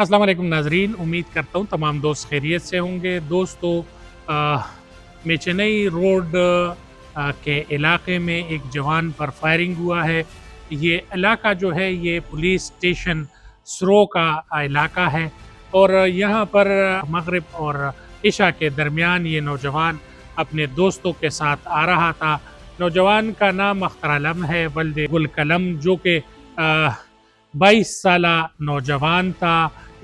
अस्सलाम वालेकुम नाजरीन, उम्मीद करता हूँ तमाम दोस्त खैरियत से होंगे। दोस्तों, मेचेनई रोड के इलाके में एक जवान पर फायरिंग हुआ है। ये इलाका जो है ये पुलिस स्टेशन स्रो का इलाका है और यहाँ पर मगरिब और इशा के दरमियान ये नौजवान अपने दोस्तों के साथ आ रहा था। नौजवान का नाम अख्तर आलम है वल्द गुल कलम, जो कि 22 साला नौजवान था।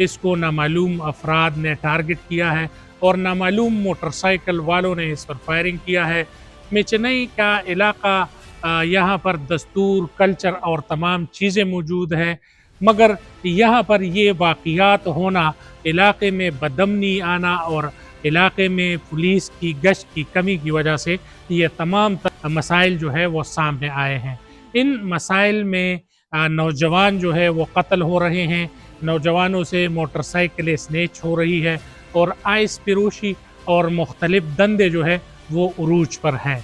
इसको नामालूम अफराद ने टारगेट किया है और नामालूम मोटरसाइकिल वालों ने इस पर फायरिंग किया है। मेचेनई का इलाका, यहाँ पर दस्तूर, कल्चर और तमाम चीज़ें मौजूद हैं, मगर यहाँ पर ये वाक़ियात होना, इलाके में बदअमनी आना और इलाके में पुलिस की गश्त की कमी की वजह से ये तमाम मसाइल जो है वो सामने आए हैं। इन मसाइल में नौजवान जो है वो कत्ल हो रहे हैं, नौजवानों से मोटरसाइकिलें स्नेच हो रही है और आइस फिरोशी और मुख्तलिफ धंधे जो है वो उरूज पर हैं।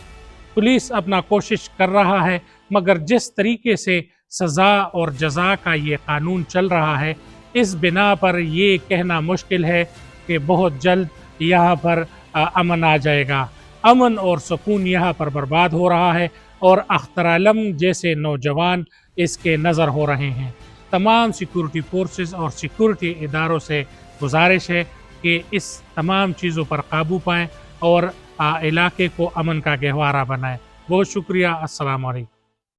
पुलिस अपना कोशिश कर रहा है, मगर जिस तरीके से सज़ा और जज़ा का ये कानून चल रहा है, इस बिना पर ये कहना मुश्किल है कि बहुत जल्द यहाँ पर अमन आ जाएगा। अमन और सुकून यहाँ पर बर्बाद हो रहा है और अख्तर आलम जैसे नौजवान इसके नज़र हो रहे हैं। तमाम सिक्योरिटी फोर्सेस और सिक्योरिटी इदारों से गुजारिश है कि इस तमाम चीज़ों पर काबू पाएँ और इलाके को अमन का गहवारा बनाएं। बहुत शुक्रिया। अस्सलाम वालेकुम।